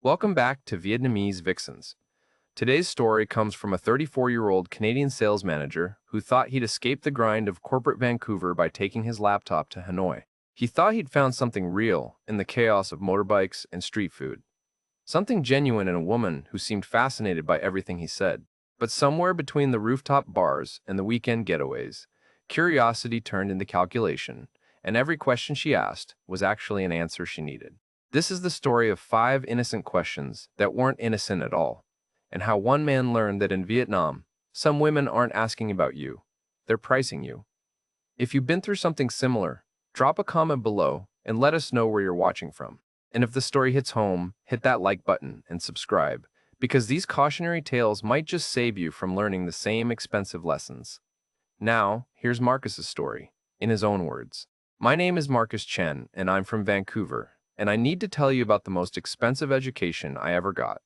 Welcome back to Vietnamese Vixens. Today's story comes from a 34-year-old Canadian sales manager who thought he'd escape the grind of corporate Vancouver by taking his laptop to Hanoi. He thought he'd found something real in the chaos of motorbikes and street food, something genuine in a woman who seemed fascinated by everything he said. But somewhere between the rooftop bars and the weekend getaways, curiosity turned into calculation, and every question she asked was actually an answer she needed. This is the story of 5 innocent questions that weren't innocent at all, and how one man learned that in Vietnam, some women aren't asking about you, they're pricing you. If you've been through something similar, drop a comment below and let us know where you're watching from. And if the story hits home, hit that like button and subscribe, because these cautionary tales might just save you from learning the same expensive lessons. Now, here's Marcus's story, in his own words. My name is Marcus Chen, and I'm from Vancouver, and I need to tell you about the most expensive education I ever got.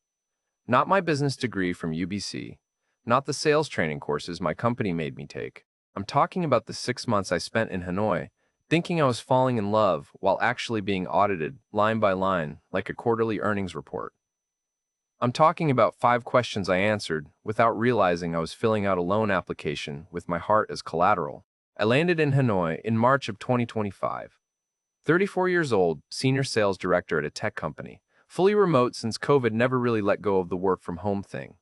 Not my business degree from UBC, not the sales training courses my company made me take. I'm talking about the 6 months I spent in Hanoi, thinking I was falling in love while actually being audited, line by line, like a quarterly earnings report. I'm talking about 5 questions I answered without realizing I was filling out a loan application with my heart as collateral. I landed in Hanoi in March of 2025. 34 years old, senior sales director at a tech company, fully remote since COVID never really let go of the work from home thing.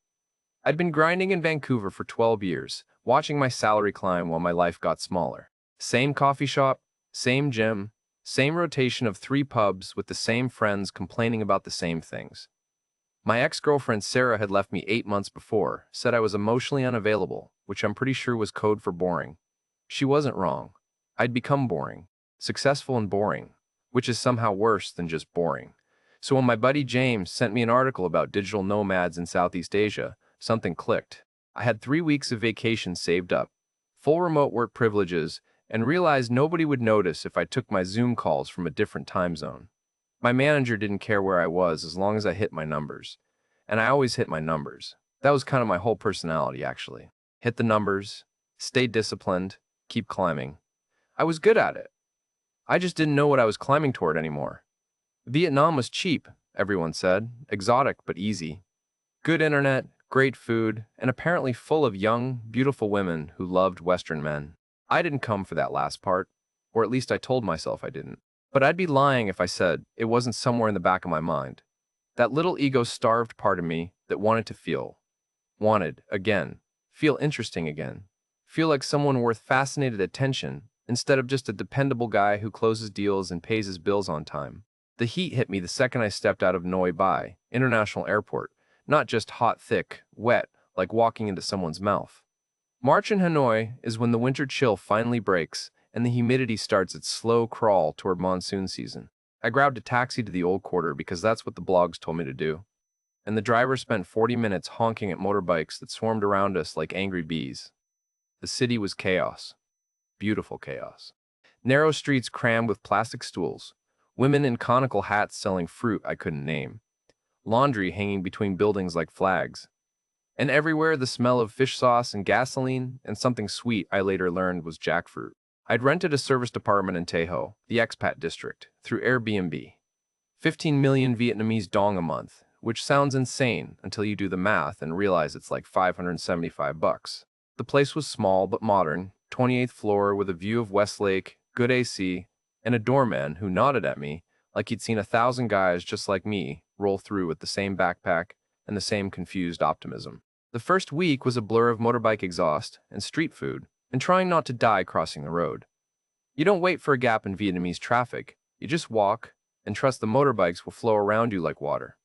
I'd been grinding in Vancouver for 12 years, watching my salary climb while my life got smaller. Same coffee shop, same gym, same rotation of 3 pubs with the same friends complaining about the same things. My ex-girlfriend Sarah had left me 8 months before, said I was emotionally unavailable, which I'm pretty sure was code for boring. She wasn't wrong. I'd become boring. Successful and boring, which is somehow worse than just boring. So when my buddy James sent me an article about digital nomads in Southeast Asia, something clicked. I had 3 weeks of vacation saved up, full remote work privileges, and realized nobody would notice if I took my Zoom calls from a different time zone. My manager didn't care where I was as long as I hit my numbers. And I always hit my numbers. That was kind of my whole personality, actually. Hit the numbers, stay disciplined, keep climbing. I was good at it. I just didn't know what I was climbing toward anymore. Vietnam was cheap, everyone said, exotic but easy. Good internet, great food, and apparently full of young, beautiful women who loved Western men. I didn't come for that last part, or at least I told myself I didn't. But I'd be lying if I said it wasn't somewhere in the back of my mind. That little ego-starved part of me that wanted to feel. Wanted, again. Feel interesting again. Feel like someone worth fascinated attention instead of just a dependable guy who closes deals and pays his bills on time. The heat hit me the second I stepped out of Noi Bai International Airport, not just hot, thick, wet, like walking into someone's mouth. March in Hanoi is when the winter chill finally breaks and the humidity starts its slow crawl toward monsoon season. I grabbed a taxi to the old quarter because that's what the blogs told me to do. And the driver spent 40 minutes honking at motorbikes that swarmed around us like angry bees. The city was chaos. Beautiful chaos. Narrow streets crammed with plastic stools, women in conical hats selling fruit I couldn't name, laundry hanging between buildings like flags, and everywhere the smell of fish sauce and gasoline and something sweet I later learned was jackfruit. I'd rented a service apartment in Tay Ho, the expat district, through Airbnb. 15 million Vietnamese dong a month, which sounds insane until you do the math and realize it's like $575. The place was small but modern, 28th floor with a view of Westlake, good AC, and a doorman who nodded at me like he'd seen 1,000 guys just like me roll through with the same backpack and the same confused optimism. The first week was a blur of motorbike exhaust and street food, and trying not to die crossing the road. You don't wait for a gap in Vietnamese traffic, you just walk and trust the motorbikes will flow around you like water.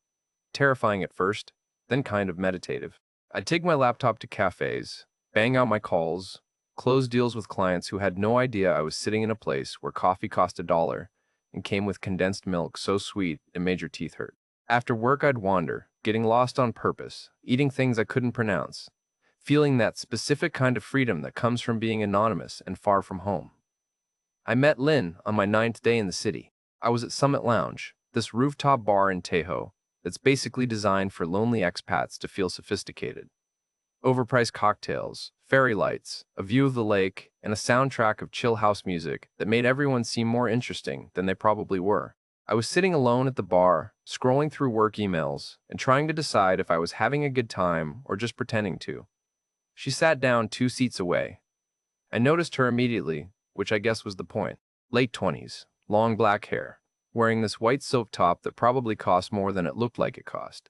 Terrifying at first, then kind of meditative. I'd take my laptop to cafes, bang out my calls, close deals with clients who had no idea I was sitting in a place where coffee cost $1 and came with condensed milk so sweet it made your teeth hurt. After work I'd wander, getting lost on purpose, eating things I couldn't pronounce, feeling that specific kind of freedom that comes from being anonymous and far from home. I met Lynn on my 9th day in the city. I was at Summit Lounge, this rooftop bar in Tay Ho that's basically designed for lonely expats to feel sophisticated. Overpriced cocktails, fairy lights, a view of the lake, and a soundtrack of chill house music that made everyone seem more interesting than they probably were. I was sitting alone at the bar, scrolling through work emails, and trying to decide if I was having a good time or just pretending to. She sat down 2 seats away. I noticed her immediately, which I guess was the point. Late 20s, long black hair, wearing this white silk top that probably cost more than it looked like it cost.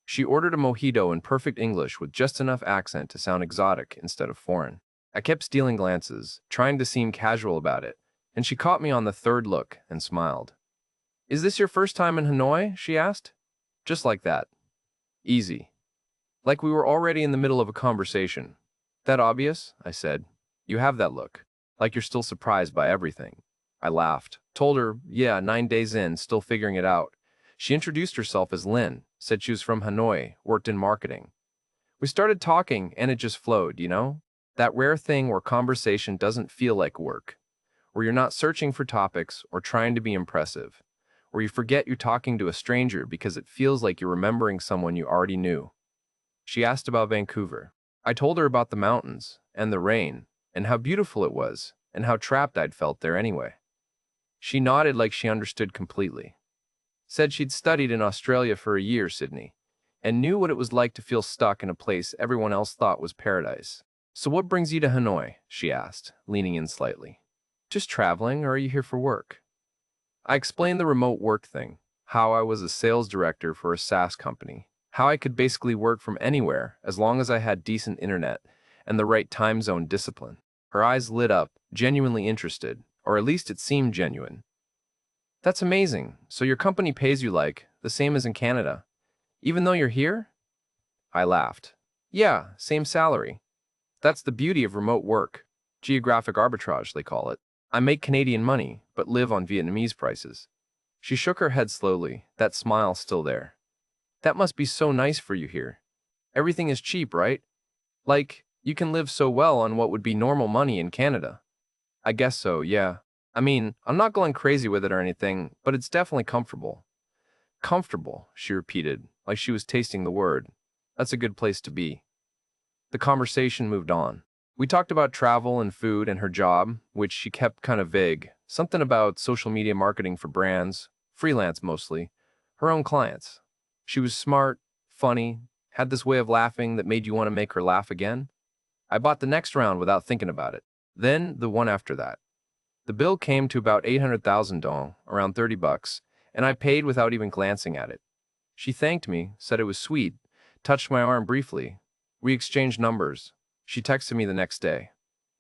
She ordered a mojito in perfect English with just enough accent to sound exotic instead of foreign. I kept stealing glances, trying to seem casual about it, and she caught me on the third look and smiled. "Is this your first time in Hanoi?" she asked. Just like that. Easy. Like we were already in the middle of a conversation. "That obvious?" I said. "You have that look. Like you're still surprised by everything." I laughed. Told her, yeah, 9 days in, still figuring it out. She introduced herself as Lynn, said she was from Hanoi, worked in marketing. We started talking, and it just flowed, you know? That rare thing where conversation doesn't feel like work, where you're not searching for topics or trying to be impressive, where you forget you're talking to a stranger because it feels like you're remembering someone you already knew. She asked about Vancouver. I told her about the mountains, and the rain, and how beautiful it was, and how trapped I'd felt there anyway. She nodded like she understood completely. Said she'd studied in Australia for a year, Sydney, and knew what it was like to feel stuck in a place everyone else thought was paradise. "So what brings you to Hanoi?" she asked, leaning in slightly. "Just traveling, or are you here for work?" I explained the remote work thing, how I was a sales director for a SaaS company, how I could basically work from anywhere as long as I had decent internet and the right time zone discipline. Her eyes lit up, genuinely interested, or at least it seemed genuine. "That's amazing. So your company pays you like, the same as in Canada, even though you're here?" I laughed. "Yeah, same salary. That's the beauty of remote work. Geographic arbitrage, they call it. I make Canadian money, but live on Vietnamese prices." She shook her head slowly, that smile still there. "That must be so nice for you here. Everything is cheap, right? Like, you can live so well on what would be normal money in Canada." "I guess so, yeah. I mean, I'm not going crazy with it or anything, but it's definitely comfortable." "Comfortable," she repeated, like she was tasting the word. "That's a good place to be." The conversation moved on. We talked about travel and food and her job, which she kept kind of vague. Something about social media marketing for brands, freelance mostly, her own clients. She was smart, funny, had this way of laughing that made you want to make her laugh again. I bought the next round without thinking about it. Then the one after that. The bill came to about 800,000 dong, around $30, and I paid without even glancing at it. She thanked me, said it was sweet, touched my arm briefly. We exchanged numbers. She texted me the next day.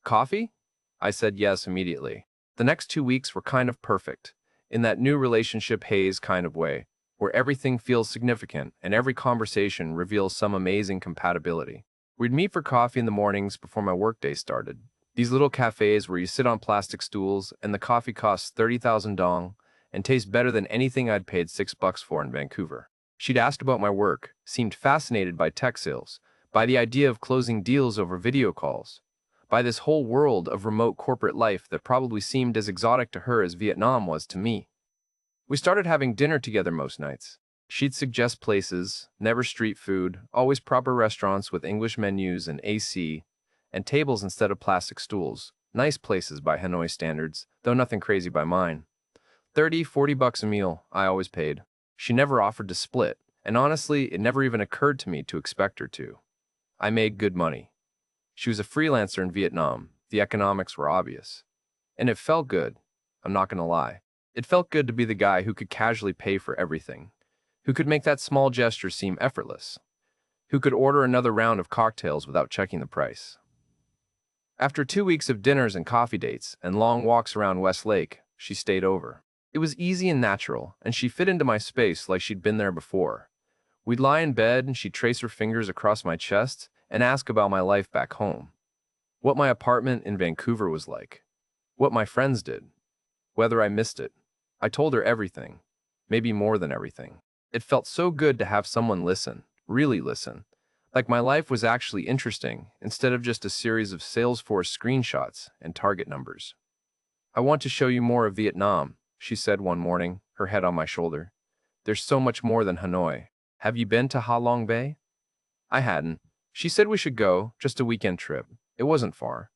"Coffee?" I said yes immediately. The next 2 weeks were kind of perfect, in that new relationship haze kind of way, where everything feels significant and every conversation reveals some amazing compatibility. We'd meet for coffee in the mornings before my workday started. These little cafes where you sit on plastic stools and the coffee costs 30,000 dong and tastes better than anything I'd paid $6 for in Vancouver. She'd asked about my work, seemed fascinated by tech sales, by the idea of closing deals over video calls, by this whole world of remote corporate life that probably seemed as exotic to her as Vietnam was to me. We started having dinner together most nights. She'd suggest places, never street food, always proper restaurants with English menus and AC, and tables instead of plastic stools. Nice places by Hanoi standards, though nothing crazy by mine. 30, 40 bucks a meal, I always paid. She never offered to split, and honestly, it never even occurred to me to expect her to. I made good money. She was a freelancer in Vietnam. The economics were obvious. And it felt good. I'm not gonna lie. It felt good to be the guy who could casually pay for everything, who could make that small gesture seem effortless, who could order another round of cocktails without checking the price. After 2 weeks of dinners and coffee dates and long walks around West Lake, she stayed over. It was easy and natural, and she fit into my space like she'd been there before. We'd lie in bed and she'd trace her fingers across my chest and ask about my life back home. What my apartment in Vancouver was like. What my friends did. Whether I missed it. I told her everything. Maybe more than everything. It felt so good to have someone listen, really listen. Like my life was actually interesting instead of just a series of Salesforce screenshots and target numbers. "I want to show you more of Vietnam," she said one morning, her head on my shoulder. "There's so much more than Hanoi. Have you been to Ha Long Bay?" I hadn't. She said we should go, just a weekend trip. It wasn't far.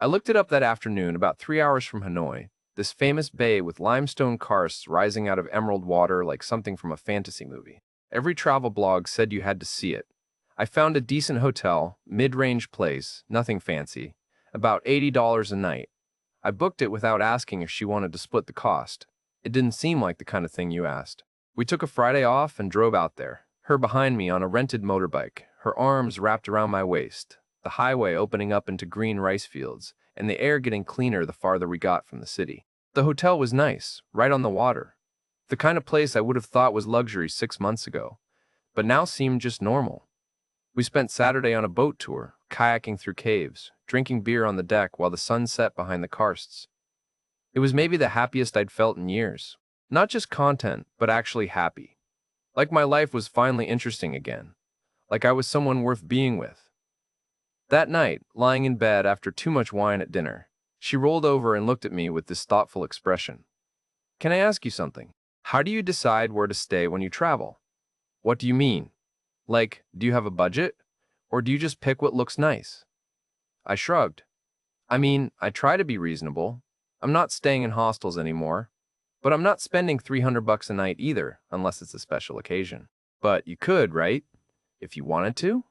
I looked it up that afternoon, about 3 hours from Hanoi. this famous bay with limestone karsts rising out of emerald water like something from a fantasy movie. Every travel blog said you had to see it. I found a decent hotel, mid-range place, nothing fancy, about $80 a night. I booked it without asking if she wanted to split the cost. It didn't seem like the kind of thing you asked. We took a Friday off and drove out there, her behind me on a rented motorbike, her arms wrapped around my waist, the highway opening up into green rice fields, and the air getting cleaner the farther we got from the city. The hotel was nice, right on the water. The kind of place I would have thought was luxury 6 months ago, but now seemed just normal. We spent Saturday on a boat tour, kayaking through caves, drinking beer on the deck while the sun set behind the karsts. It was maybe the happiest I'd felt in years. Not just content, but actually happy. Like my life was finally interesting again. Like I was someone worth being with. That night, lying in bed after too much wine at dinner, she rolled over and looked at me with this thoughtful expression. "Can I ask you something? How do you decide where to stay when you travel?" "What do you mean? Like, do you have a budget? Or do you just pick what looks nice?" I shrugged. "I mean, I try to be reasonable. I'm not staying in hostels anymore. But I'm not spending $300 a night either, unless it's a special occasion." "But you could, right? If you wanted to?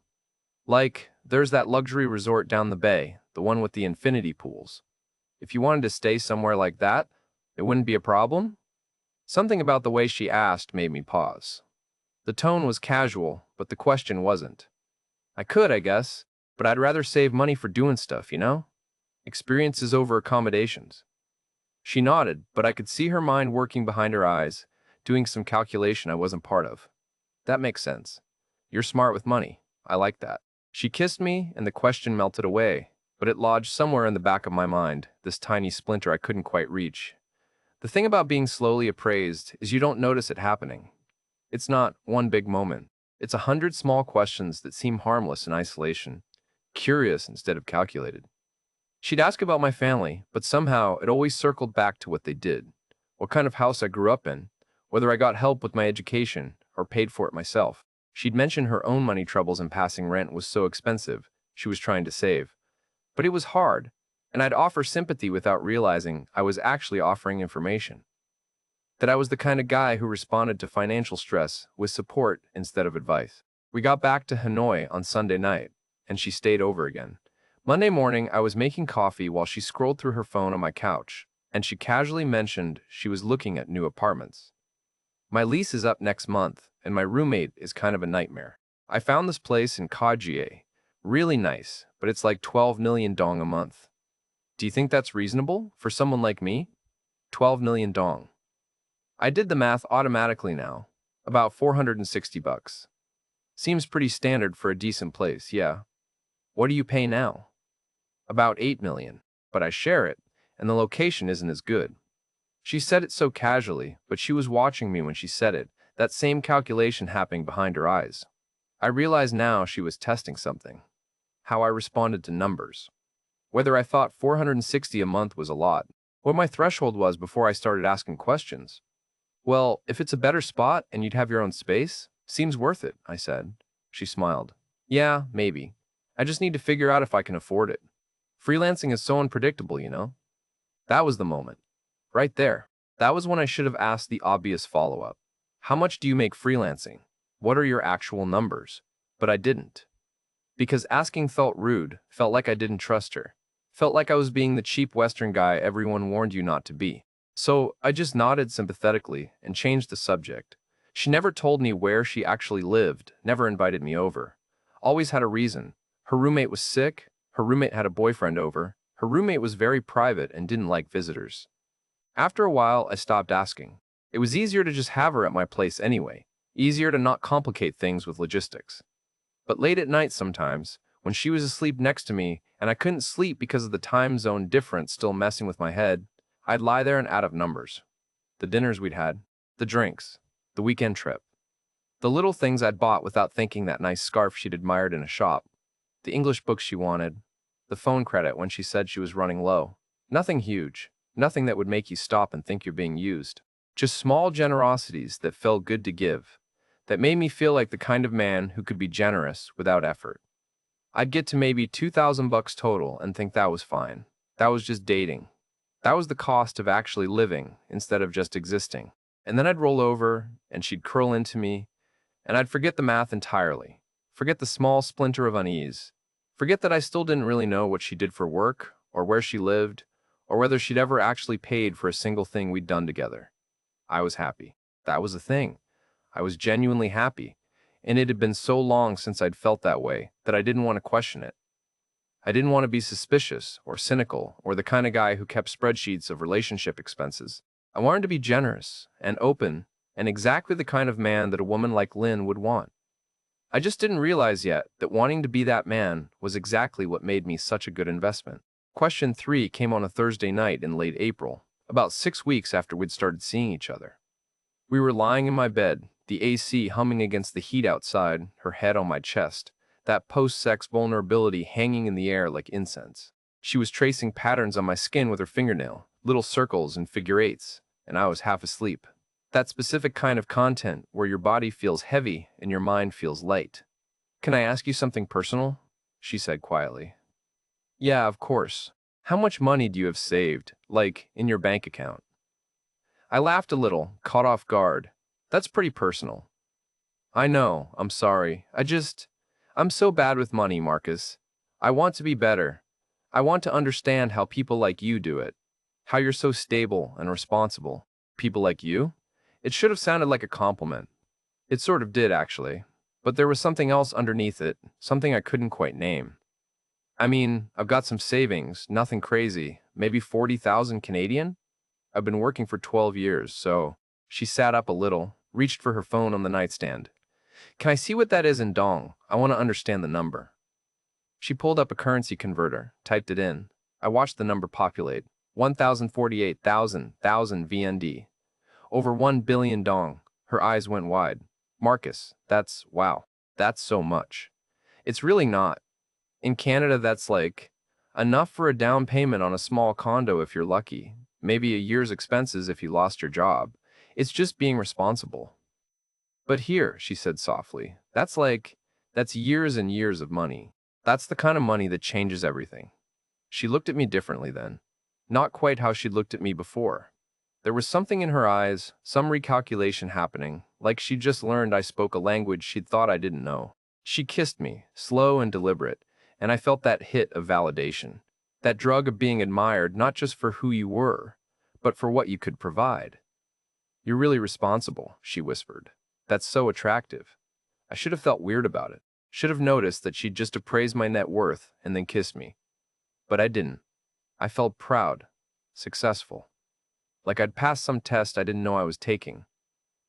Like, there's that luxury resort down the bay, the one with the infinity pools. If you wanted to stay somewhere like that, it wouldn't be a problem?" Something about the way she asked made me pause. The tone was casual, but the question wasn't. "I could, I guess, but I'd rather save money for doing stuff, you know? Experiences over accommodations." She nodded, but I could see her mind working behind her eyes, doing some calculation I wasn't part of. "That makes sense. You're smart with money. I like that." She kissed me, and the question melted away, but it lodged somewhere in the back of my mind, this tiny splinter I couldn't quite reach. The thing about being slowly appraised is you don't notice it happening. It's not one big moment. It's 100 small questions that seem harmless in isolation, curious instead of calculated. She'd ask about my family, but somehow it always circled back to what they did, what kind of house I grew up in, whether I got help with my education or paid for it myself. She'd mention her own money troubles in passing rent was so expensive, she was trying to save. But it was hard, and I'd offer sympathy without realizing I was actually offering information. That I was the kind of guy who responded to financial stress with support instead of advice. We got back to Hanoi on Sunday night, and she stayed over again. Monday morning, I was making coffee while she scrolled through her phone on my couch, and she casually mentioned she was looking at new apartments. "My lease is up next month, and my roommate is kind of a nightmare. I found this place in Kajie. Really nice, but it's like 12 million dong a month. Do you think that's reasonable for someone like me?" 12 million dong. I did the math automatically now. About $460. Seems pretty standard for a decent place, yeah. "What do you pay now?" "About 8 million, but I share it, and the location isn't as good." She said it so casually, but she was watching me when she said it, that same calculation happening behind her eyes. I realized now she was testing something. How I responded to numbers. Whether I thought 460 a month was a lot, what my threshold was before I started asking questions. "Well, if it's a better spot and you'd have your own space, seems worth it," I said. She smiled. "Yeah, maybe. I just need to figure out if I can afford it. Freelancing is so unpredictable, you know?" That was the moment. Right there. That was when I should have asked the obvious follow-up. "How much do you make freelancing? What are your actual numbers?" But I didn't. Because asking felt rude, felt like I didn't trust her. Felt like I was being the cheap Western guy everyone warned you not to be. So I just nodded sympathetically and changed the subject. She never told me where she actually lived, never invited me over. Always had a reason. Her roommate was sick, her roommate had a boyfriend over, her roommate was very private and didn't like visitors. After a while, I stopped asking. It was easier to just have her at my place anyway, easier to not complicate things with logistics. But late at night sometimes, when she was asleep next to me and I couldn't sleep because of the time zone difference still messing with my head, I'd lie there and add up numbers. The dinners we'd had, the drinks, the weekend trip, the little things I'd bought without thinking, that nice scarf she'd admired in a shop, the English books she wanted, the phone credit when she said she was running low. Nothing huge, nothing that would make you stop and think you're being used. Just small generosities that felt good to give, that made me feel like the kind of man who could be generous without effort. I'd get to maybe $2,000 total and think that was fine. That was just dating. That was the cost of actually living instead of just existing. And then I'd roll over, and she'd curl into me, and I'd forget the math entirely. Forget the small splinter of unease. Forget that I still didn't really know what she did for work, or where she lived, or whether she'd ever actually paid for a single thing we'd done together. I was happy. That was the thing. I was genuinely happy, and it had been so long since I'd felt that way that I didn't want to question it. I didn't want to be suspicious or cynical or the kind of guy who kept spreadsheets of relationship expenses. I wanted to be generous and open and exactly the kind of man that a woman like Lynn would want. I just didn't realize yet that wanting to be that man was exactly what made me such a good investment. Question 3 came on a Thursday night in late April, about 6 weeks after we'd started seeing each other. We were lying in my bed, the AC humming against the heat outside, her head on my chest, that post-sex vulnerability hanging in the air like incense. She was tracing patterns on my skin with her fingernail, little circles and figure eights, and I was half asleep. That specific kind of content where your body feels heavy and your mind feels light. "Can I ask you something personal?" she said quietly. "Yeah, of course. How much money do you have saved, like, in your bank account?" I laughed a little, caught off guard. "That's pretty personal." "I know, I'm sorry. I'm so bad with money, Marcus. I want to be better. I want to understand how people like you do it. How you're so stable and responsible." "People like you?" It should have sounded like a compliment. It sort of did, actually. But there was something else underneath it, something I couldn't quite name. "I mean, I've got some savings, nothing crazy, maybe 40,000 Canadian? I've been working for 12 years, so..." She sat up a little, reached for her phone on the nightstand. "Can I see what that is in dong? I want to understand the number." She pulled up a currency converter, typed it in. I watched the number populate. 1,048,000 VND. Over 1 billion dong. Her eyes went wide. "Marcus, wow, that's so much." "It's really not. In Canada, that's like enough for a down payment on a small condo if you're lucky, maybe a year's expenses if you lost your job. It's just being responsible." "But here," she said softly, that's years and years of money. That's the kind of money that changes everything." She looked at me differently then. Not quite how she'd looked at me before. There was something in her eyes, some recalculation happening, like she'd just learned I spoke a language she'd thought I didn't know. She kissed me, slow and deliberate, and I felt that hit of validation. That drug of being admired not just for who you were, but for what you could provide. "You're really responsible," she whispered. "That's so attractive." I should have felt weird about it. Should have noticed that she'd just appraised my net worth and then kissed me. But I didn't. I felt proud, successful. Like I'd passed some test I didn't know I was taking.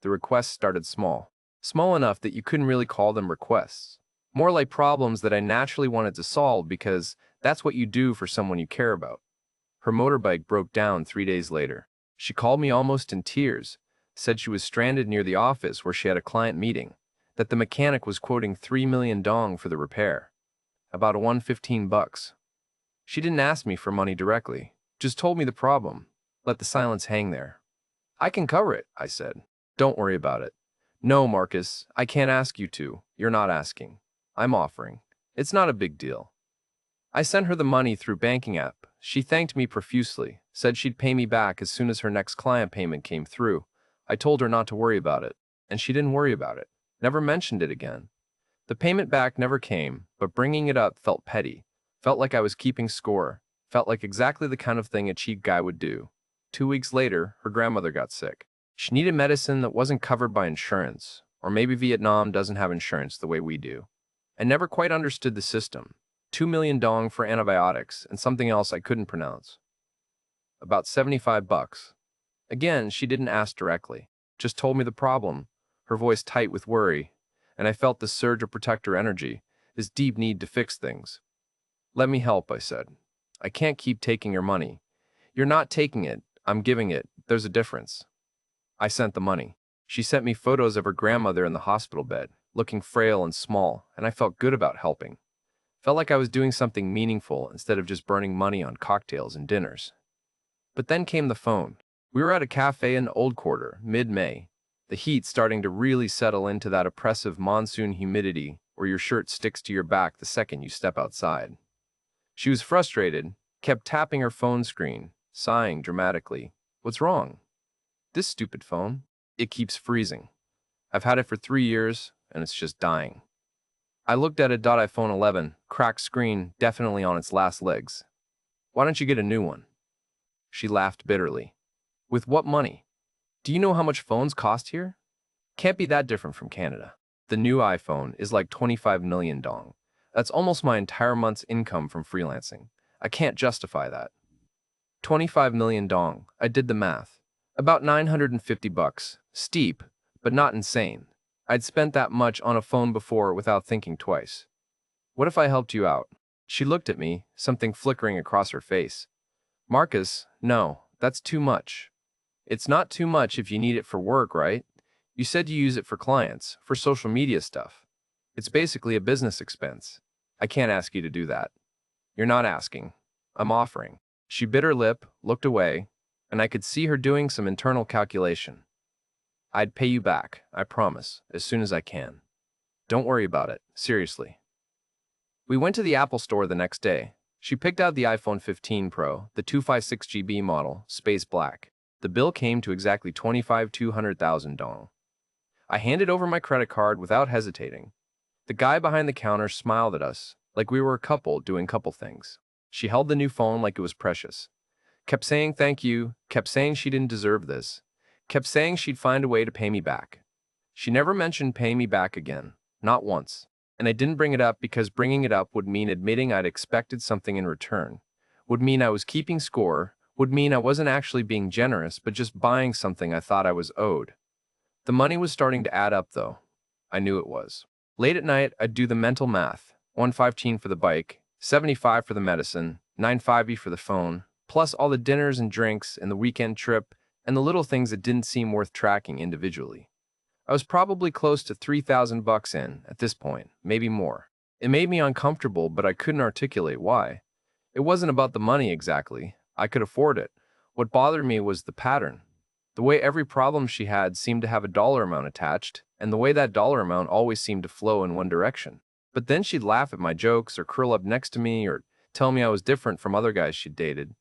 The requests started small. Small enough that you couldn't really call them requests. More like problems that I naturally wanted to solve because that's what you do for someone you care about. Her motorbike broke down 3 days later. She called me almost in tears, said she was stranded near the office where she had a client meeting, that the mechanic was quoting 3 million dong for the repair. About a $115. She didn't ask me for money directly, just told me the problem. Let the silence hang there. "I can cover it," I said. "Don't worry about it." "No, Marcus, I can't ask you to. You're not asking. I'm offering. It's not a big deal." I sent her the money through banking app. She thanked me profusely, said she'd pay me back as soon as her next client payment came through. I told her not to worry about it, and she didn't worry about it. Never mentioned it again. The payment back never came, but bringing it up felt petty. Felt like I was keeping score. Felt like exactly the kind of thing a cheap guy would do. 2 weeks later, her grandmother got sick. She needed medicine that wasn't covered by insurance, or maybe Vietnam doesn't have insurance the way we do. I never quite understood the system. 2 million dong for antibiotics and something else I couldn't pronounce. About $75. Again, she didn't ask directly, just told me the problem, her voice tight with worry, and I felt this surge of protector energy, this deep need to fix things. "Let me help," I said. "I can't keep taking your money." "You're not taking it. I'm giving it. There's a difference." I sent the money. She sent me photos of her grandmother in the hospital bed, looking frail and small, and I felt good about helping. Felt like I was doing something meaningful instead of just burning money on cocktails and dinners. But then came the phone. We were at a cafe in Old Quarter, mid-May, the heat starting to really settle into that oppressive monsoon humidity where your shirt sticks to your back the second you step outside. She was frustrated, kept tapping her phone screen, sighing dramatically. What's wrong? This stupid phone. It keeps freezing. I've had it for 3 years, and it's just dying. I looked at a iPhone 11, cracked screen, definitely on its last legs. Why don't you get a new one? She laughed bitterly. With what money? Do you know how much phones cost here? Can't be that different from Canada. The new iPhone is like 25 million dong. That's almost my entire month's income from freelancing. I can't justify that. 25 million dong. I did the math. About 950 bucks. Steep, but not insane. I'd spent that much on a phone before without thinking twice. What if I helped you out? She looked at me, something flickering across her face. Marcus, no, that's too much. It's not too much if you need it for work, right? You said you use it for clients, for social media stuff. It's basically a business expense. I can't ask you to do that. You're not asking. I'm offering. She bit her lip, looked away, and I could see her doing some internal calculation. I'd pay you back, I promise, as soon as I can. Don't worry about it, seriously. We went to the Apple store the next day. She picked out the iPhone 15 Pro, the 256GB model, space black. The bill came to exactly 200,000 dong. I handed over my credit card without hesitating. The guy behind the counter smiled at us, like we were a couple doing couple things. She held the new phone like it was precious. Kept saying thank you, kept saying she didn't deserve this, kept saying she'd find a way to pay me back. She never mentioned paying me back again, not once. And I didn't bring it up because bringing it up would mean admitting I'd expected something in return, would mean I was keeping score, would mean I wasn't actually being generous but just buying something I thought I was owed. The money was starting to add up though. I knew it was. Late at night, I'd do the mental math. 115 for the bike, 75 for the medicine, 950 for the phone, plus all the dinners and drinks and the weekend trip and the little things that didn't seem worth tracking individually. I was probably close to 3,000 bucks in at this point, maybe more. It made me uncomfortable, but I couldn't articulate why. It wasn't about the money exactly. I could afford it. What bothered me was the pattern. The way every problem she had seemed to have a dollar amount attached, and the way that dollar amount always seemed to flow in one direction. But then she'd laugh at my jokes or curl up next to me or tell me I was different from other guys she'd dated,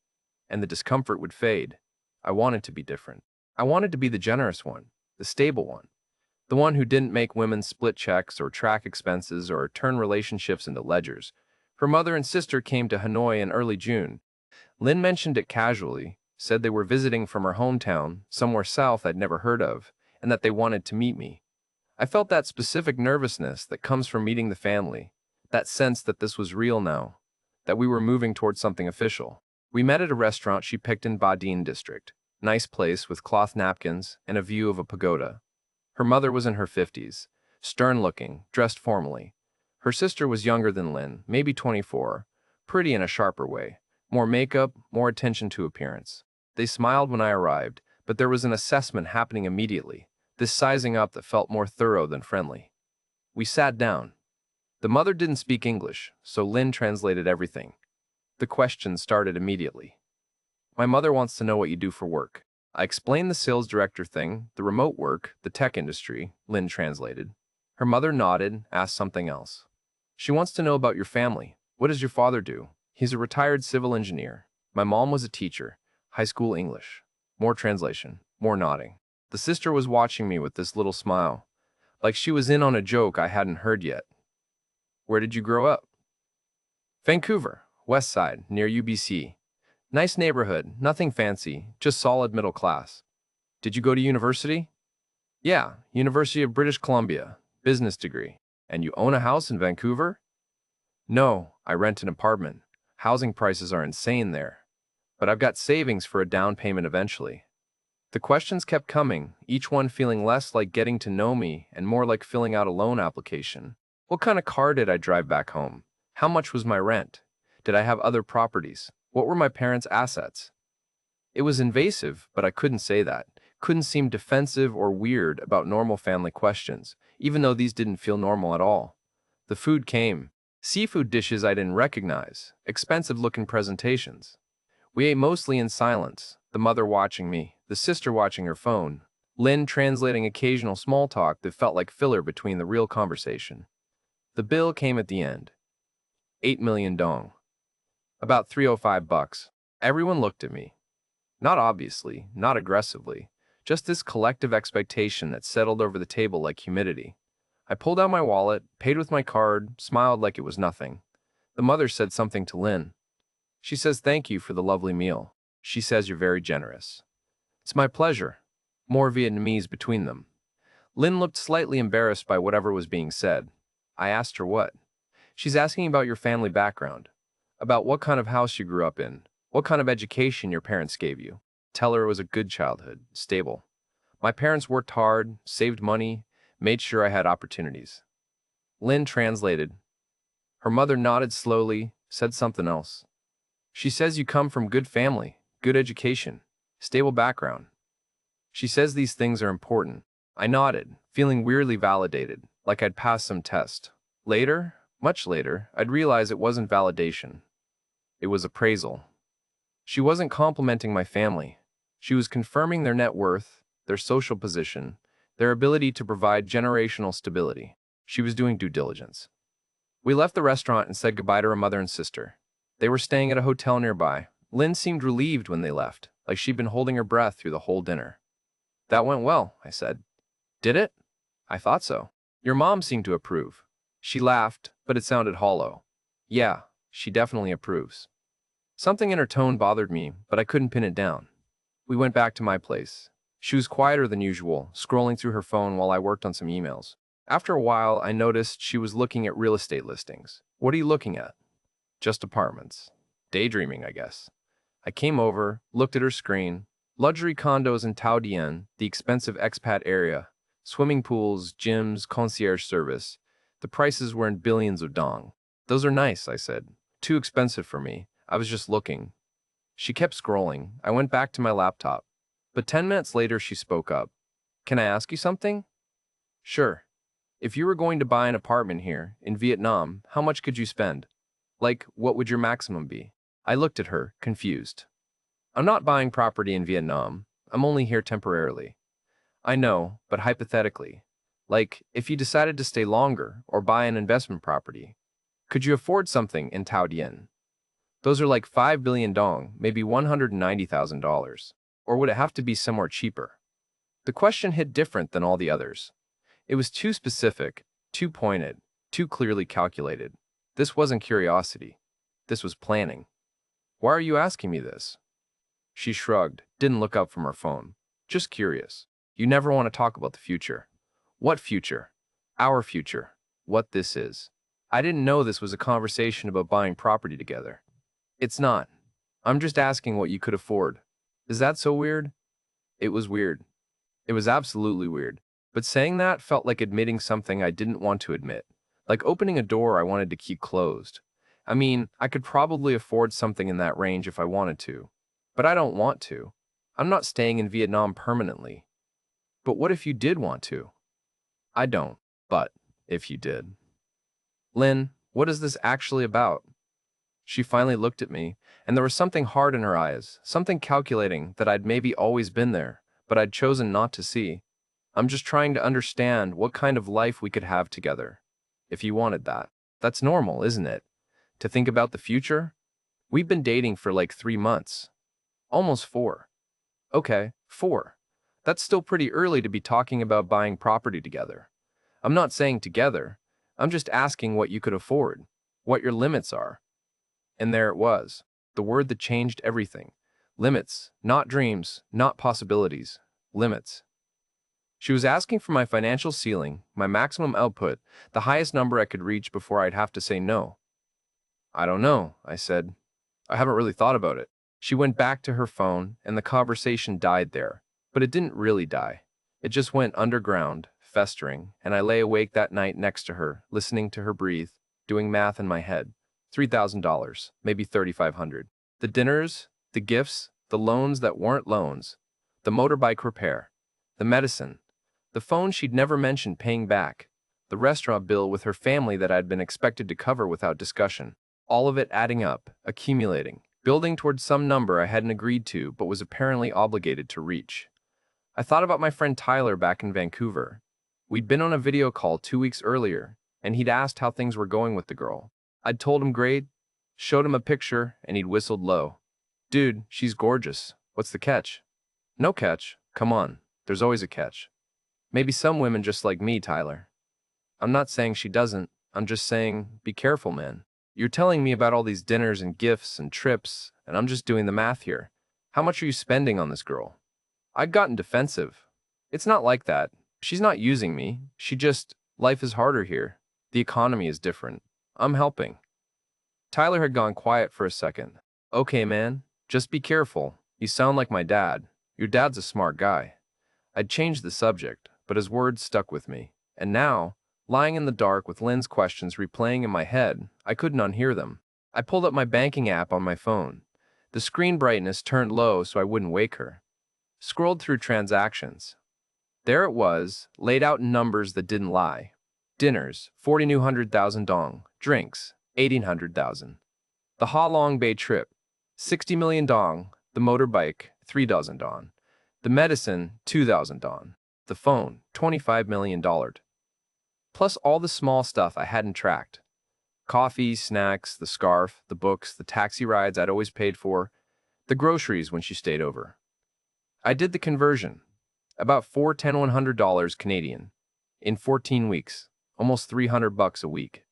and the discomfort would fade. I wanted to be different. I wanted to be the generous one, the stable one, the one who didn't make women split checks or track expenses or turn relationships into ledgers. Her mother and sister came to Hanoi in early June. Lynn mentioned it casually, said they were visiting from her hometown, somewhere south I'd never heard of, and that they wanted to meet me. I felt that specific nervousness that comes from meeting the family, that sense that this was real now, that we were moving towards something official. We met at a restaurant she picked in Ba Dien district. Nice place with cloth napkins and a view of a pagoda. Her mother was in her 50s, stern-looking, dressed formally. Her sister was younger than Lynn, maybe 24, pretty in a sharper way. More makeup, more attention to appearance. They smiled when I arrived, but there was an assessment happening immediately, this sizing up that felt more thorough than friendly. We sat down. The mother didn't speak English, so Lynn translated everything. The questions started immediately. My mother wants to know what you do for work. I explained the sales director thing, the remote work, the tech industry, Lynn translated. Her mother nodded, asked something else. She wants to know about your family. What does your father do? He's a retired civil engineer. My mom was a teacher, high school English. More translation, more nodding. The sister was watching me with this little smile, like she was in on a joke I hadn't heard yet. Where did you grow up? Vancouver, West Side, near UBC. Nice neighborhood, nothing fancy, just solid middle class. Did you go to university? Yeah, University of British Columbia, business degree. And you own a house in Vancouver? No, I rent an apartment. Housing prices are insane there. But I've got savings for a down payment eventually. The questions kept coming, each one feeling less like getting to know me and more like filling out a loan application. What kind of car did I drive back home? How much was my rent? Did I have other properties? What were my parents' assets? It was invasive, but I couldn't say that. Couldn't seem defensive or weird about normal family questions, even though these didn't feel normal at all. The food came. Seafood dishes I didn't recognize, expensive-looking presentations. We ate mostly in silence, the mother watching me, the sister watching her phone, Lynn translating occasional small talk that felt like filler between the real conversation. The bill came at the end. 8 million dong. About 305 bucks. Everyone looked at me. Not obviously, not aggressively, just this collective expectation that settled over the table like humidity. I pulled out my wallet, paid with my card, smiled like it was nothing. The mother said something to Lynn. She says thank you for the lovely meal. She says you're very generous. It's my pleasure. More Vietnamese between them. Lynn looked slightly embarrassed by whatever was being said. I asked her what. She's asking about your family background, about what kind of house you grew up in, what kind of education your parents gave you. Tell her it was a good childhood, stable. My parents worked hard, saved money, made sure I had opportunities. Lynn translated. Her mother nodded slowly, said something else. She says you come from good family, good education, stable background. She says these things are important. I nodded, feeling weirdly validated, like I'd passed some test. Later, much later, I'd realize it wasn't validation. It was appraisal. She wasn't complimenting my family. She was confirming their net worth, their social position, their ability to provide generational stability. She was doing due diligence. We left the restaurant and said goodbye to her mother and sister. They were staying at a hotel nearby. Lynn seemed relieved when they left, like she'd been holding her breath through the whole dinner. That went well, I said. Did it? I thought so. Your mom seemed to approve. She laughed, but it sounded hollow. Yeah, she definitely approves. Something in her tone bothered me, but I couldn't pin it down. We went back to my place. She was quieter than usual, scrolling through her phone while I worked on some emails. After a while, I noticed she was looking at real estate listings. What are you looking at? Just apartments. Daydreaming, I guess. I came over, looked at her screen. Luxury condos in Tao Dien, the expensive expat area. Swimming pools, gyms, concierge service. The prices were in billions of dong. Those are nice, I said. Too expensive for me. I was just looking. She kept scrolling. I went back to my laptop. But 10 minutes later, she spoke up. Can I ask you something? Sure. If you were going to buy an apartment here, in Vietnam, how much could you spend? Like, what would your maximum be? I looked at her, confused. I'm not buying property in Vietnam. I'm only here temporarily. I know, but hypothetically. Like, if you decided to stay longer or buy an investment property, could you afford something in Tao Dien? Those are like 5 billion dong, maybe $190,000. Or would it have to be somewhere cheaper? The question hit different than all the others. It was too specific, too pointed, too clearly calculated. This wasn't curiosity. This was planning. Why are you asking me this? She shrugged, didn't look up from her phone. Just curious. You never want to talk about the future. What future? Our future. What this is. I didn't know this was a conversation about buying property together. It's not. I'm just asking what you could afford. Is that so weird? It was weird. It was absolutely weird. But saying that felt like admitting something I didn't want to admit. Like opening a door I wanted to keep closed. I mean, I could probably afford something in that range if I wanted to. But I don't want to. I'm not staying in Vietnam permanently. But what if you did want to? I don't. But if you did. Lynn, what is this actually about? She finally looked at me, and there was something hard in her eyes, something calculating that I'd maybe always been there, but I'd chosen not to see. I'm just trying to understand what kind of life we could have together. If you wanted that. That's normal, isn't it? To think about the future? We've been dating for like 3 months. Almost 4. Okay, 4. That's still pretty early to be talking about buying property together. I'm not saying together. I'm just asking what you could afford, what your limits are. And there it was, the word that changed everything. Limits, not dreams, not possibilities. Limits. She was asking for my financial ceiling, my maximum output, the highest number I could reach before I'd have to say no. I don't know, I said. I haven't really thought about it. She went back to her phone, and the conversation died there. But it didn't really die. It just went underground, festering, and I lay awake that night next to her, listening to her breathe, doing math in my head. $3,000, maybe $3,500. The dinners, the gifts, the loans that weren't loans, the motorbike repair, the medicine, the phone she'd never mentioned paying back, the restaurant bill with her family that I'd been expected to cover without discussion. All of it adding up, accumulating, building towards some number I hadn't agreed to but was apparently obligated to reach. I thought about my friend Tyler back in Vancouver. We'd been on a video call 2 weeks earlier, and he'd asked how things were going with the girl. I'd told him great, showed him a picture, and he'd whistled low. Dude, she's gorgeous, What's the catch? No catch. Come on. There's always a catch. Maybe some women just like me, Tyler. I'm not saying she doesn't. I'm just saying, be careful, man. You're telling me about all these dinners and gifts and trips, and I'm just doing the math here. How much are you spending on this girl? I'd gotten defensive. It's not like that. She's not using me. Life is harder here. The economy is different. I'm helping. Tyler had gone quiet for a second. Okay, man, just be careful. You sound like my dad. Your dad's a smart guy. I'd changed the subject, but his words stuck with me. And now, lying in the dark with Lynn's questions replaying in my head, I couldn't unhear them. I pulled up my banking app on my phone. The screen brightness turned low so I wouldn't wake her. Scrolled through transactions. There it was, laid out in numbers that didn't lie. Dinners, 42,000 dong. Drinks, 18,000. The Ha Long Bay trip, 60 million dong. The motorbike, 3,000 dong. The medicine, 2,000 dong. The phone, $25 million. Plus all the small stuff I hadn't tracked. Coffee, snacks, the scarf, the books, the taxi rides I'd always paid for, the groceries when she stayed over. I did the conversion. About $100 Canadian. In 14 weeks. Almost $300 a week.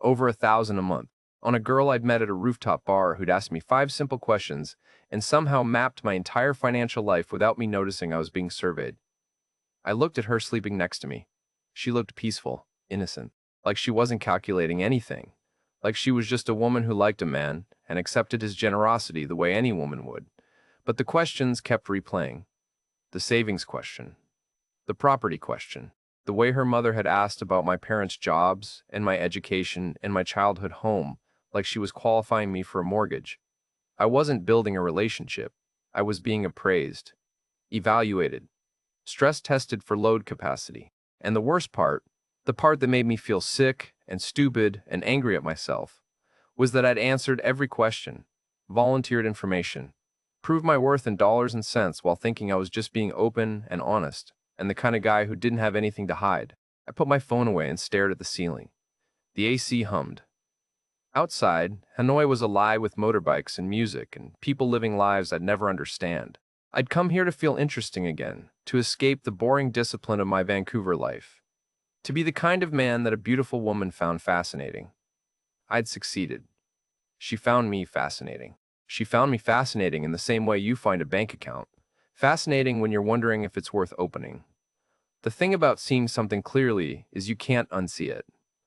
Over 1,000 a month. On a girl I'd met at a rooftop bar who'd asked me 5 simple questions and somehow mapped my entire financial life without me noticing I was being surveyed. I looked at her sleeping next to me. She looked peaceful, innocent, like she wasn't calculating anything, like she was just a woman who liked a man and accepted his generosity the way any woman would. But the questions kept replaying. The savings question, the property question, the way her mother had asked about my parents' jobs and my education and my childhood home, like she was qualifying me for a mortgage. I wasn't building a relationship. I was being appraised, evaluated, stress-tested for load capacity. And the worst part, the part that made me feel sick and stupid and angry at myself, was that I'd answered every question, volunteered information, proved my worth in dollars and cents while thinking I was just being open and honest, and the kind of guy who didn't have anything to hide. I put my phone away and stared at the ceiling. The AC hummed. Outside, Hanoi was alive with motorbikes and music and people living lives I'd never understand. I'd come here to feel interesting again, to escape the boring discipline of my Vancouver life, to be the kind of man that a beautiful woman found fascinating. I'd succeeded. She found me fascinating. She found me fascinating in the same way you find a bank account. Fascinating when you're wondering if it's worth opening. The thing about seeing something clearly is you can't unsee it.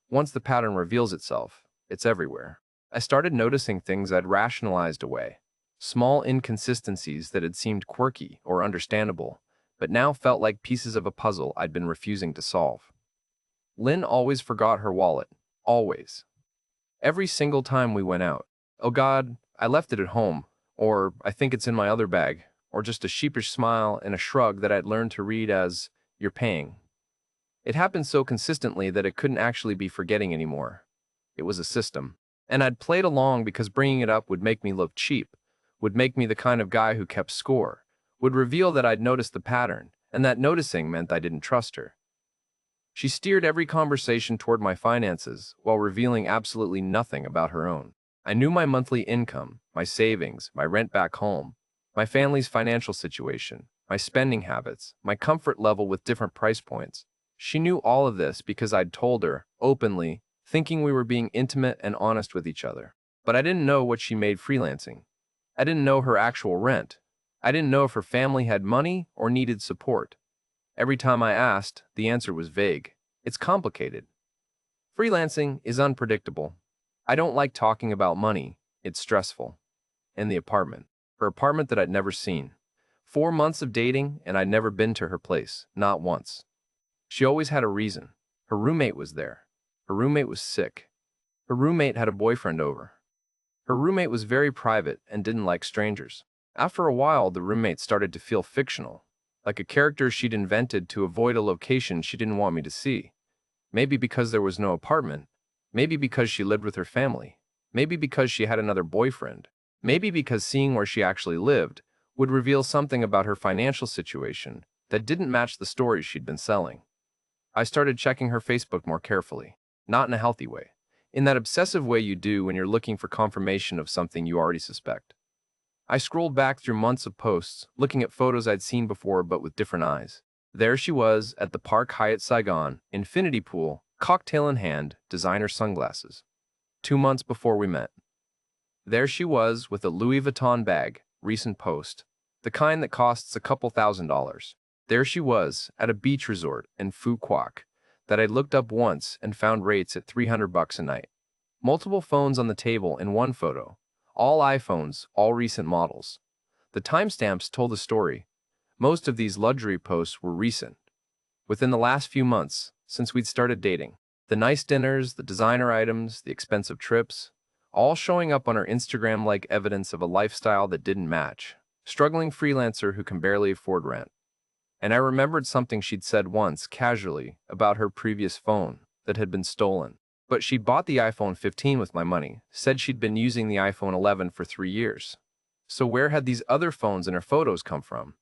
Once the pattern reveals itself, it's everywhere. I started noticing things I'd rationalized away. Small inconsistencies that had seemed quirky or understandable, but now felt like pieces of a puzzle I'd been refusing to solve. Lynn always forgot her wallet. Always. Every single time we went out. Oh God, I left it at home. Or I think it's in my other bag. Or just a sheepish smile and a shrug that I'd learned to read as, you're paying. It happened so consistently that it couldn't actually be forgetting anymore. It was a system. And I'd played along because bringing it up would make me look cheap, would make me the kind of guy who kept score, would reveal that I'd noticed the pattern, and that noticing meant I didn't trust her. She steered every conversation toward my finances while revealing absolutely nothing about her own. I knew my monthly income, my savings, my rent back home, my family's financial situation, my spending habits, my comfort level with different price points. She knew all of this because I'd told her, openly, thinking we were being intimate and honest with each other. But I didn't know what she made freelancing. I didn't know her actual rent. I didn't know if her family had money or needed support. Every time I asked, the answer was vague. It's complicated. Freelancing is unpredictable. I don't like talking about money. It's stressful. And the apartment. Her apartment that I'd never seen. 4 months of dating and I'd never been to her place, not once. She always had a reason. Her roommate was there. Her roommate was sick. Her roommate had a boyfriend over. Her roommate was very private and didn't like strangers. After a while, the roommate started to feel fictional, like a character she'd invented to avoid a location she didn't want me to see. Maybe because there was no apartment. Maybe because she lived with her family. Maybe because she had another boyfriend. Maybe because seeing where she actually lived would reveal something about her financial situation that didn't match the stories she'd been selling. I started checking her Facebook more carefully. Not in a healthy way. In that obsessive way you do when you're looking for confirmation of something you already suspect. I scrolled back through months of posts, looking at photos I'd seen before but with different eyes. There she was at the Park Hyatt Saigon, infinity pool, cocktail in hand, designer sunglasses. 2 months before we met. There she was with a Louis Vuitton bag, recent post, the kind that costs a couple $1,000s. There she was at a beach resort in Phu Quoc that I'd looked up once and found rates at $300 a night. Multiple phones on the table in one photo, all iPhones, all recent models. The timestamps told the story. Most of these luxury posts were recent, within the last few months, since we'd started dating. The nice dinners, the designer items, the expensive trips, all showing up on her Instagram like evidence of a lifestyle that didn't match. Struggling freelancer who can barely afford rent. And I remembered something she'd said once, casually, about her previous phone that had been stolen. But she'd bought the iPhone 15 with my money, said she'd been using the iPhone 11 for 3 years. So where had these other phones in her photos come from?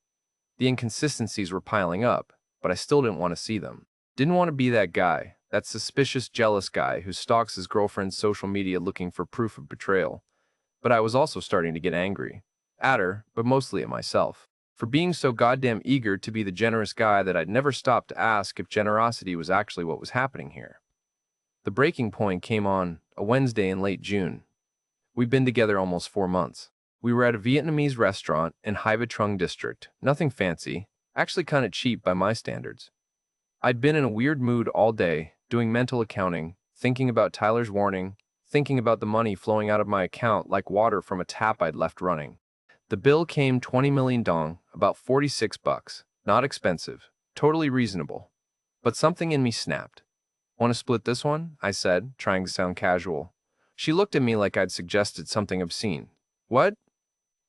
The inconsistencies were piling up, but I still didn't want to see them. Didn't want to be that guy, that suspicious, jealous guy who stalks his girlfriend's social media looking for proof of betrayal. But I was also starting to get angry. At her, but mostly at myself. For being so goddamn eager to be the generous guy that I'd never stopped to ask if generosity was actually what was happening here. The breaking point came on a Wednesday in late June. We'd been together almost 4 months. We were at a Vietnamese restaurant in Hai Va Trung district. Nothing fancy, actually kind of cheap by my standards. I'd been in a weird mood all day, doing mental accounting, thinking about Tyler's warning, thinking about the money flowing out of my account like water from a tap I'd left running. The bill came 20 million dong, about $46. Not expensive, totally reasonable. But something in me snapped. Want to split this one? I said, trying to sound casual. She looked at me like I'd suggested something obscene. What?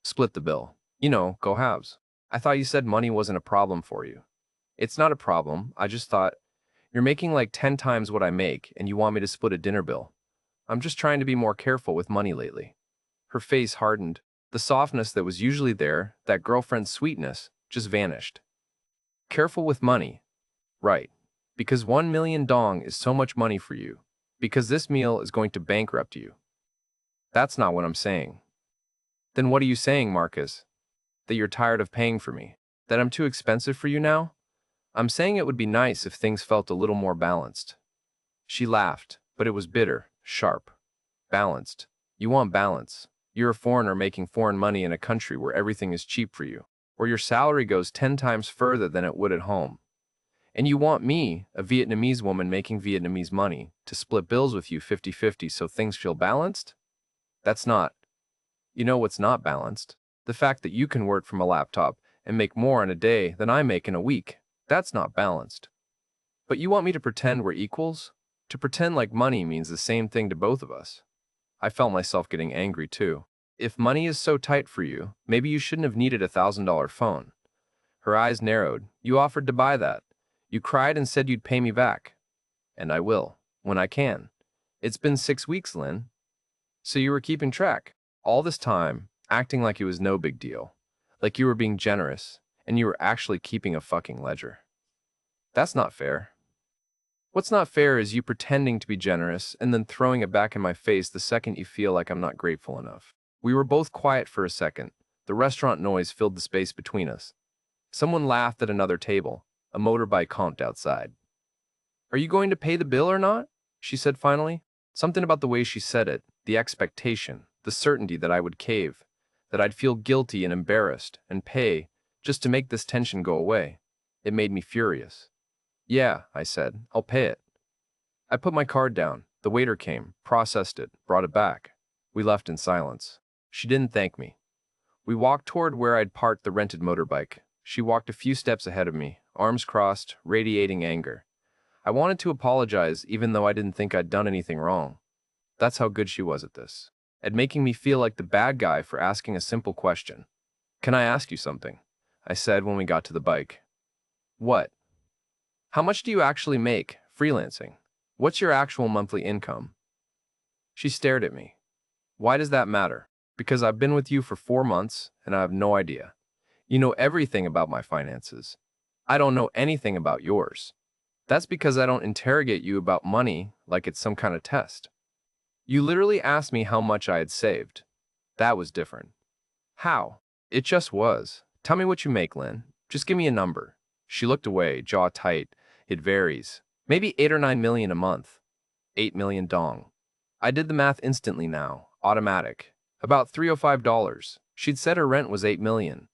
Split the bill. You know, go halves. I thought you said money wasn't a problem for you. It's not a problem, I just thought, you're making like 10 times what I make and you want me to split a dinner bill. I'm just trying to be more careful with money lately. Her face hardened. The softness that was usually there, that girlfriend's sweetness, just vanished. Careful with money. Right. Because 1 million dong is so much money for you. Because this meal is going to bankrupt you. That's not what I'm saying. Then what are you saying, Marcus? That you're tired of paying for me? That I'm too expensive for you now? I'm saying it would be nice if things felt a little more balanced. She laughed, but it was bitter, sharp. Balanced. You want balance. You're a foreigner making foreign money in a country where everything is cheap for you, where your salary goes 10 times further than it would at home. And you want me, a Vietnamese woman making Vietnamese money, to split bills with you 50-50 so things feel balanced? That's not. You know what's not balanced? The fact that you can work from a laptop and make more in a day than I make in a week. That's not balanced. But you want me to pretend we're equals? To pretend like money means the same thing to both of us. I felt myself getting angry too. If money is so tight for you, maybe you shouldn't have needed a $1,000 phone. Her eyes narrowed. You offered to buy that. You cried and said you'd pay me back. And I will, when I can. It's been 6 weeks, Lynn. So you were keeping track. All this time, acting like it was no big deal. Like you were being generous, and you were actually keeping a fucking ledger. That's not fair. What's not fair is you pretending to be generous and then throwing it back in my face the second you feel like I'm not grateful enough. We were both quiet for a second. The restaurant noise filled the space between us. Someone laughed at another table. A motorbike honked outside. Are you going to pay the bill or not? She said finally. Something about the way she said it, the expectation, the certainty that I would cave, that I'd feel guilty and embarrassed and pay just to make this tension go away. It made me furious. Yeah, I said, I'll pay it. I put my card down. The waiter came, processed it, brought it back. We left in silence. She didn't thank me. We walked toward where I'd parked the rented motorbike. She walked a few steps ahead of me, arms crossed, radiating anger. I wanted to apologize even though I didn't think I'd done anything wrong. That's how good she was at this. At making me feel like the bad guy for asking a simple question. Can I ask you something? I said when we got to the bike. What? How much do you actually make, freelancing? What's your actual monthly income? She stared at me. Why does that matter? Because I've been with you for 4 months and I have no idea. You know everything about my finances. I don't know anything about yours. That's because I don't interrogate you about money like it's some kind of test. You literally asked me how much I had saved. That was different. How? It just was. Tell me what you make, Lynn. Just give me a number. She looked away, jaw tight. It varies. Maybe 8 or 9 million a month. 8 million dong. I did the math instantly now. Automatic. About $305. She'd said her rent was 8 million.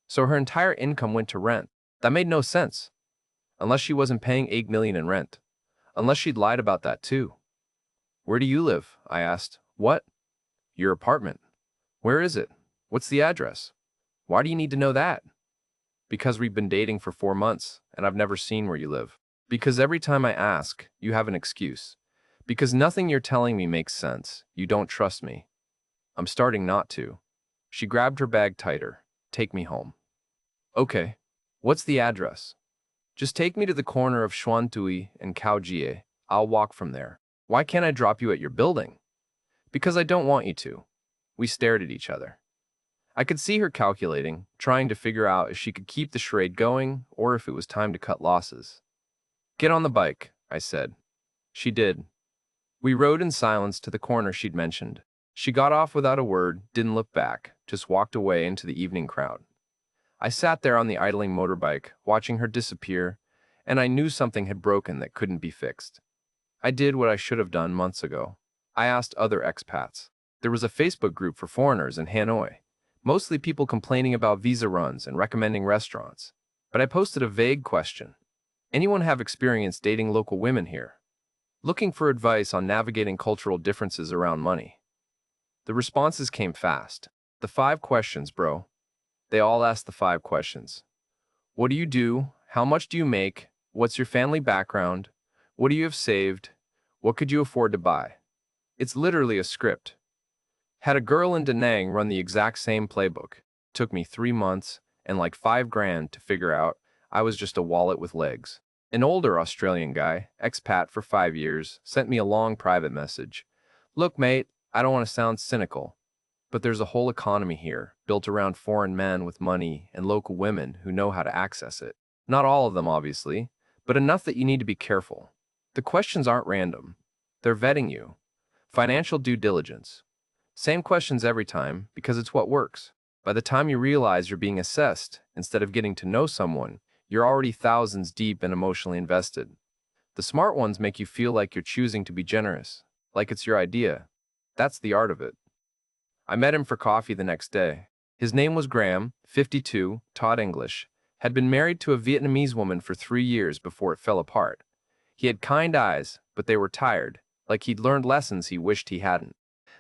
So her entire income went to rent. That made no sense. Unless she wasn't paying 8 million in rent. Unless she'd lied about that too. Where do you live? I asked. What? Your apartment. Where is it? What's the address? Why do you need to know that? Because we've been dating for 4 months, and I've never seen where you live. Because every time I ask, you have an excuse. Because nothing you're telling me makes sense. You don't trust me. I'm starting not to. She grabbed her bag tighter. Take me home. Okay. What's the address? Just take me to the corner of Xuan Tui and Cao Jie. I'll walk from there. Why can't I drop you at your building? Because I don't want you to. We stared at each other. I could see her calculating, trying to figure out if she could keep the charade going or if it was time to cut losses. Get on the bike, I said. She did. We rode in silence to the corner she'd mentioned. She got off without a word, didn't look back, just walked away into the evening crowd. I sat there on the idling motorbike, watching her disappear, and I knew something had broken that couldn't be fixed. I did what I should have done months ago. I asked other expats. There was a Facebook group for foreigners in Hanoi, mostly people complaining about visa runs and recommending restaurants. But I posted a vague question. Anyone have experience dating local women here? Looking for advice on navigating cultural differences around money. The responses came fast. The 5 questions, bro. They all asked the 5 questions. What do you do? How much do you make? What's your family background? What do you have saved? What could you afford to buy? It's literally a script. Had a girl in Da Nang run the exact same playbook. Took me 3 months and like 5 grand to figure out I was just a wallet with legs. An older Australian guy, expat for 5 years, sent me a long private message. Look, mate, I don't want to sound cynical, but there's a whole economy here, built around foreign men with money and local women who know how to access it. Not all of them, obviously, but enough that you need to be careful. The questions aren't random. They're vetting you. Financial due diligence. Same questions every time, because it's what works. By the time you realize you're being assessed, instead of getting to know someone, you're already thousands deep and emotionally invested. The smart ones make you feel like you're choosing to be generous, like it's your idea. That's the art of it. I met him for coffee the next day. His name was Graham, 52, taught English, had been married to a Vietnamese woman for 3 years before it fell apart. He had kind eyes, but they were tired, like he'd learned lessons he wished he hadn't.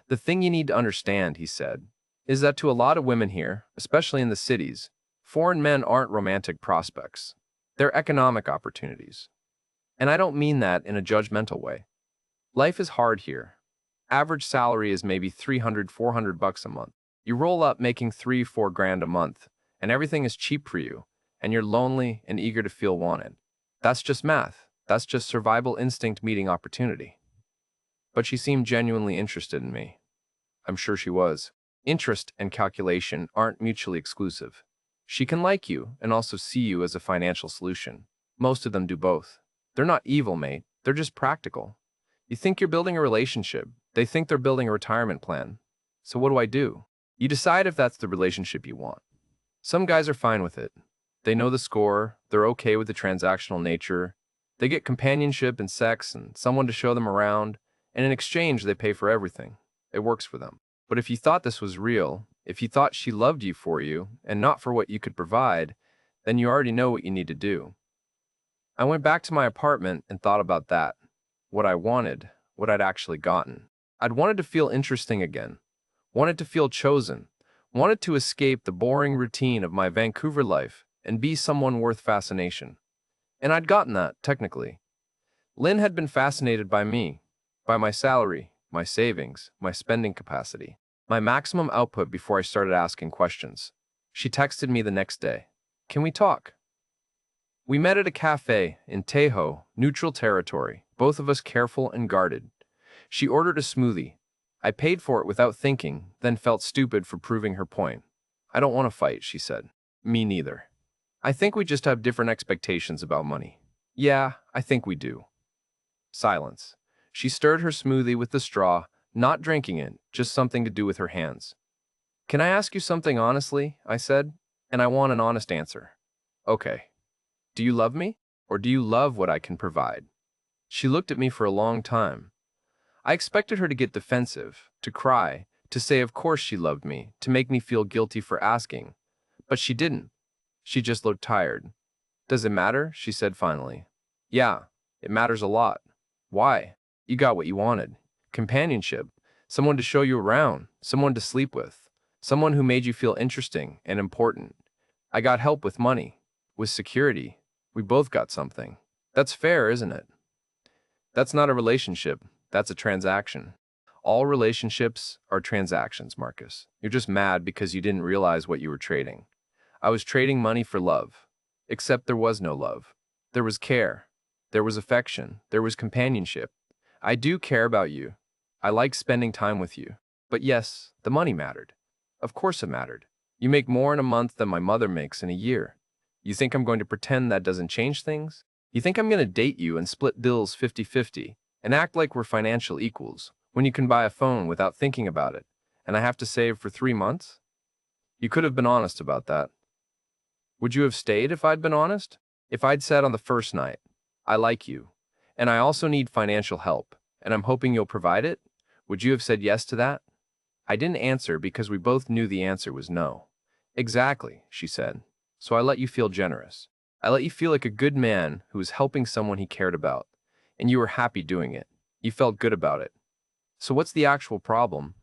The thing you need to understand, he said, is that to a lot of women here, especially in the cities, foreign men aren't romantic prospects. They're economic opportunities. And I don't mean that in a judgmental way. Life is hard here. Average salary is maybe 300, 400 bucks a month. You roll up making 3, 4 grand a month, and everything is cheap for you, and you're lonely and eager to feel wanted. That's just math. That's just survival instinct meeting opportunity. But she seemed genuinely interested in me. I'm sure she was. Interest and calculation aren't mutually exclusive. She can like you and also see you as a financial solution. Most of them do both. They're not evil, mate. They're just practical. You think you're building a relationship. They think they're building a retirement plan. So what do? You decide if that's the relationship you want. Some guys are fine with it. They know the score. They're okay with the transactional nature. They get companionship and sex and someone to show them around. And in exchange, they pay for everything. It works for them. But if you thought this was real, if you thought she loved you for you and not for what you could provide, then you already know what you need to do. I went back to my apartment and thought about that. What I wanted, what I'd actually gotten. I'd wanted to feel interesting again. Wanted to feel chosen. Wanted to escape the boring routine of my Vancouver life and be someone worth fascination. And I'd gotten that, technically. Lynn had been fascinated by me, by my salary, my savings, my spending capacity, my maximum output before I started asking questions. She texted me the next day. Can we talk? We met at a cafe in Tejo, neutral territory, both of us careful and guarded. She ordered a smoothie. I paid for it without thinking, then felt stupid for proving her point. I don't want to fight, she said. Me neither. I think we just have different expectations about money. Yeah, I think we do. Silence. She stirred her smoothie with the straw, not drinking it, just something to do with her hands. Can I ask you something honestly? I said, and I want an honest answer. Okay. Do you love me? Or do you love what I can provide? She looked at me for a long time. I expected her to get defensive, to cry, to say of course she loved me, to make me feel guilty for asking. But she didn't. She just looked tired. Does it matter? She said finally. Yeah, it matters a lot. Why? You got what you wanted. Companionship. Someone to show you around. Someone to sleep with. Someone who made you feel interesting and important. I got help with money. With security. We both got something. That's fair, isn't it? That's not a relationship. That's a transaction. All relationships are transactions, Marcus. You're just mad because you didn't realize what you were trading. I was trading money for love. Except there was no love. There was care. There was affection. There was companionship. I do care about you. I like spending time with you. But yes, the money mattered. Of course it mattered. You make more in a month than my mother makes in a year. You think I'm going to pretend that doesn't change things? You think I'm going to date you and split bills 50-50 and act like we're financial equals when you can buy a phone without thinking about it and I have to save for 3 months? You could have been honest about that. Would you have stayed if I'd been honest? If I'd said on the first night, I like you, and I also need financial help, and I'm hoping you'll provide it? Would you have said yes to that? I didn't answer because we both knew the answer was no. Exactly, she said. So I let you feel generous. I let you feel like a good man who was helping someone he cared about, and you were happy doing it. You felt good about it. So what's the actual problem?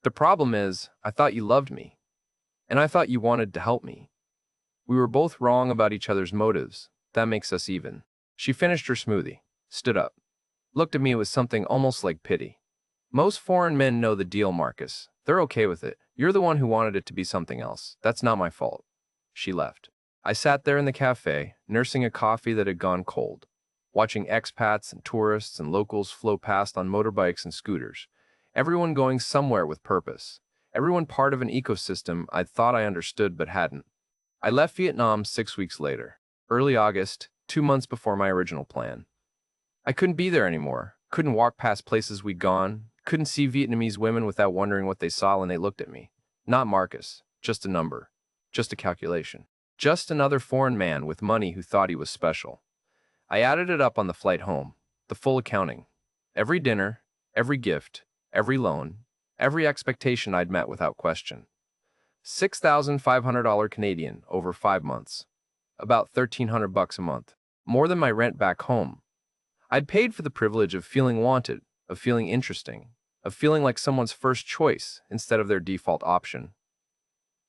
The problem is, I thought you loved me, and I thought you wanted to help me. We were both wrong about each other's motives. That makes us even. She finished her smoothie, stood up, looked at me with something almost like pity. Most foreign men know the deal, Marcus. They're okay with it. You're the one who wanted it to be something else. That's not my fault. She left. I sat there in the cafe, nursing a coffee that had gone cold, watching expats and tourists and locals flow past on motorbikes and scooters. Everyone going somewhere with purpose. Everyone part of an ecosystem I'd thought I understood but hadn't. I left Vietnam 6 weeks later, early August, 2 months before my original plan. I couldn't be there anymore, couldn't walk past places we'd gone, couldn't see Vietnamese women without wondering what they saw when they looked at me. Not Marcus, just a number, just a calculation. Just another foreign man with money who thought he was special. I added it up on the flight home, the full accounting. Every dinner, every gift, every loan, every expectation I'd met without question. $6,500 Canadian over 5 months. About $1,300 a month. More than my rent back home. I'd paid for the privilege of feeling wanted, of feeling interesting, of feeling like someone's first choice instead of their default option.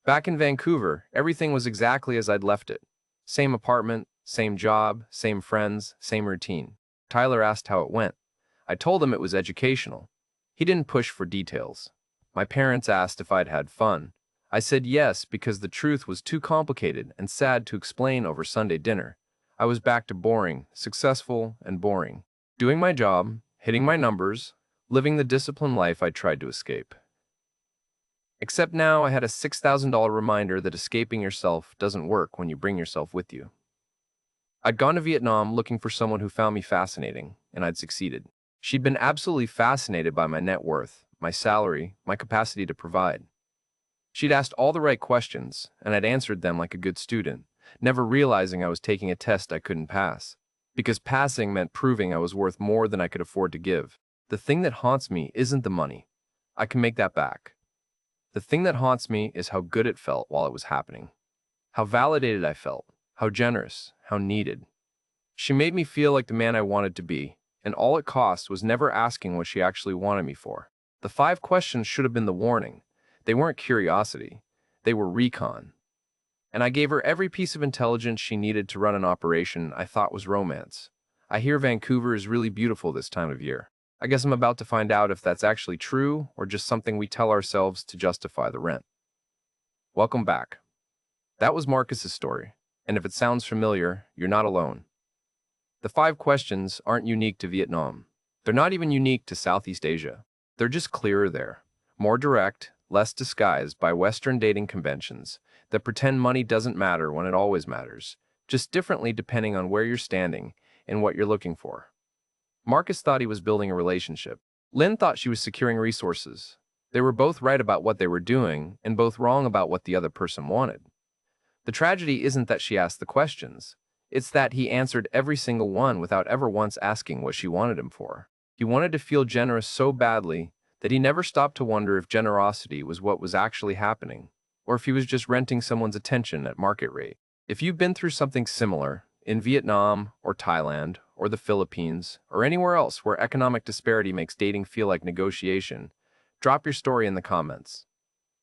Back in Vancouver, everything was exactly as I'd left it. Same apartment, same job, same friends, same routine. Tyler asked how it went. I told him it was educational. He didn't push for details. My parents asked if I'd had fun. I said yes because the truth was too complicated and sad to explain over Sunday dinner. I was back to boring, successful, and boring. Doing my job, hitting my numbers, living the disciplined life I tried to escape. Except now I had a $6,000 reminder that escaping yourself doesn't work when you bring yourself with you. I'd gone to Vietnam looking for someone who found me fascinating, and I'd succeeded. She'd been absolutely fascinated by my net worth, my salary, my capacity to provide. She'd asked all the right questions, and I'd answered them like a good student, never realizing I was taking a test I couldn't pass. Because passing meant proving I was worth more than I could afford to give. The thing that haunts me isn't the money. I can make that back. The thing that haunts me is how good it felt while it was happening. How validated I felt. How generous. How needed. She made me feel like the man I wanted to be, and all it cost was never asking what she actually wanted me for. The 5 questions should have been the warning. They weren't curiosity. They were recon. And I gave her every piece of intelligence she needed to run an operation I thought was romance. I hear Vancouver is really beautiful this time of year. I guess I'm about to find out if that's actually true or just something we tell ourselves to justify the rent. Welcome back. That was Marcus's story, and if it sounds familiar, you're not alone. The 5 questions aren't unique to Vietnam. They're not even unique to Southeast Asia. They're just clearer there, more direct, less disguised by Western dating conventions that pretend money doesn't matter when it always matters, just differently depending on where you're standing and what you're looking for. Marcus thought he was building a relationship. Lynn thought she was securing resources. They were both right about what they were doing and both wrong about what the other person wanted. The tragedy isn't that she asked the questions. It's that he answered every single one without ever once asking what she wanted him for. He wanted to feel generous so badly that he never stopped to wonder if generosity was what was actually happening, or if he was just renting someone's attention at market rate. If you've been through something similar, in Vietnam or Thailand or the Philippines or anywhere else where economic disparity makes dating feel like negotiation, drop your story in the comments.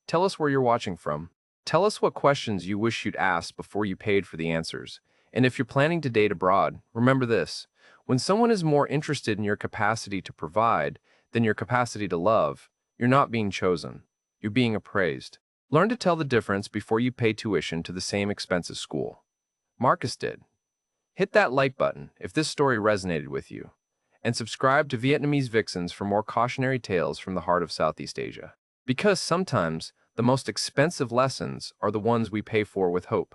Tell us where you're watching from. Tell us what questions you wish you'd asked before you paid for the answers. And if you're planning to date abroad, remember this: when someone is more interested in your capacity to provide than your capacity to love, you're not being chosen. You're being appraised. Learn to tell the difference before you pay tuition to the same expensive school. Marcus did. Hit that like button if this story resonated with you, and subscribe to Vietnamese Vixens for more cautionary tales from the heart of Southeast Asia. Because sometimes the most expensive lessons are the ones we pay for with hope.